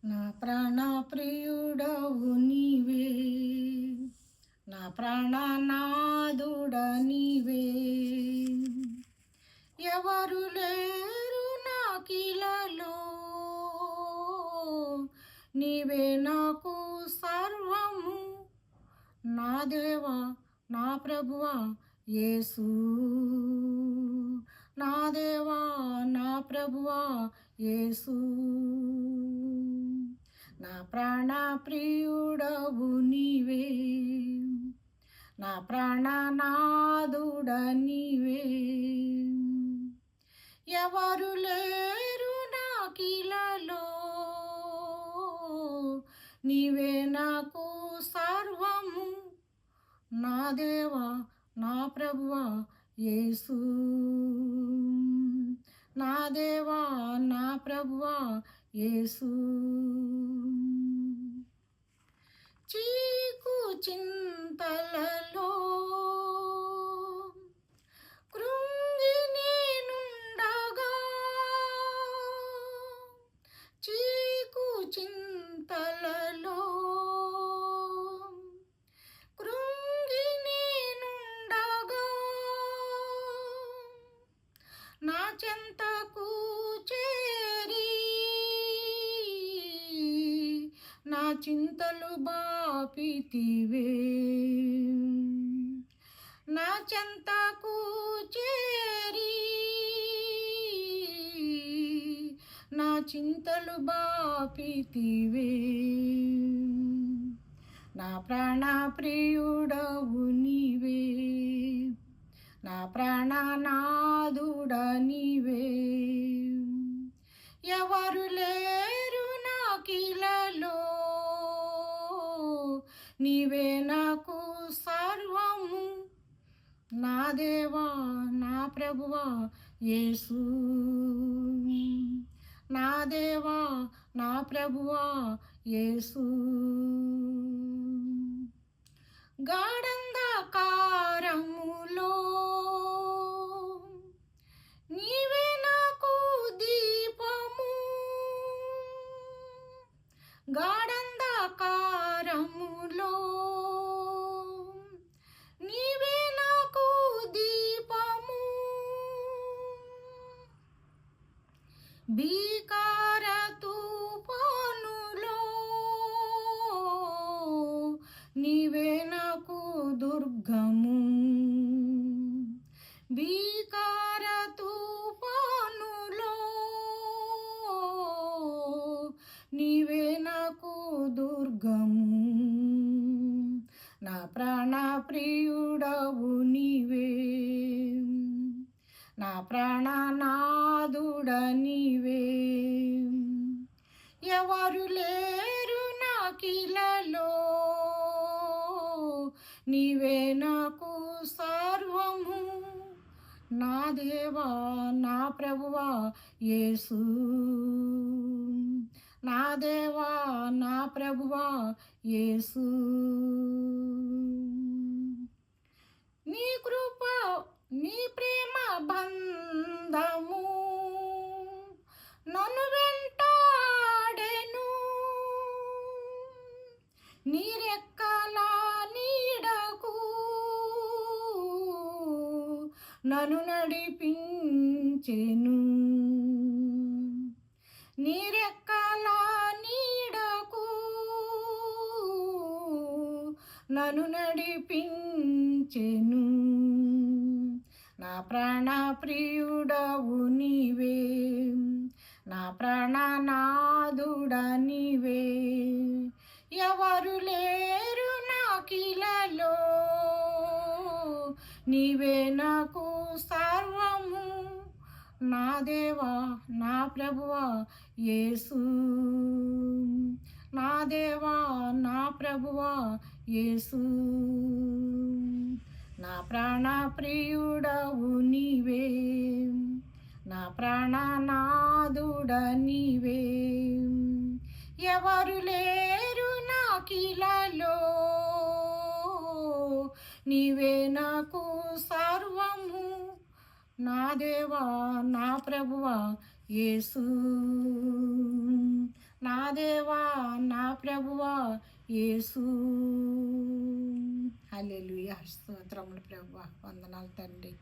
నా ప్రాణ ప్రియుడవు నీవే, నా ప్రాణనాదుడ నీవే. ఎవరు లేరు నాకిలలో, నీవే నాకు సర్వము. నా దేవా నా ప్రభువా యేసు, నా దేవా నా ప్రభువా యేసు. నా ప్రాణ ప్రియుడవు నీవే, నా ప్రాణనాదుడ నీవే. ఎవరు లేరు నాకిలలో, నీవే నాకు సర్వము. నా దేవా నా ప్రభువా యేసు, నా దేవా నా ప్రభువా యేసు. చీకు చింతలలో కృంగి నేనుండగా, చీకు చింతలలో కృంగి నేనుండగా, నా చెంతకు చేరి నా చింతలు బాపితివే. నా చెంతకు చేరి నా చింతలు బాపితివే. నా ప్రాణ ప్రియుడవు నీవే, నా ప్రాణనాదుడ నీవే. ఎవరు లేరు నాకిలలో, నీవే నాకు సర్వము. నా దేవా నా ప్రభువా యేసు, నా దేవా నా ప్రభువా యేసు. గాఢంధకారములో నీవే నాకు దీపము, గాఢంధకారములో నీవే నాకు దీపము. భీకర తుఫానులో నీవే నాకు దుర్గము, భీకర తుఫానులో నీవే నాకు దుర్గము. నా ప్రాణ ప్రియుడవు నీవే, నా ప్రాణనాదుడ నీవే. ఎవరు లేరు నాకిలలో, నీవే నాకు సర్వము. నా దేవా నా ప్రభువా యేసు, నా దేవా నా ప్రభువా యేసు. నీ కృప నీ ప్రేమ బంధము నన్ను వెంటాడెను, నీ రెక్కల నీడకు నన్ను నడిపించెను, నీ రెక్కల నీడకు నన్ను నడిపించెను. నా ప్రాణ ప్రియుడవు నీవే, నా ప్రాణనాదుడ నీవే. ఎవరు లేరు నాకిలలో, నీవే నాకు సర్వము. నా దేవా నా ప్రభువా యేసు, నా దేవా నా ప్రభువా యేసు. నా ప్రాణ ప్రియుడవు నీవే, నా ప్రాణనాదుడ నీవే. ఎవరు లేరు నాకిలలో, నీవే నాకు సర్వము. నా దేవా నా ప్రభువా యేసు, నా దేవా నా ప్రభువా యేసు. హల్లెలూయా. స్తోత్రములు ప్రభువా. వందనాలు తండ్రి.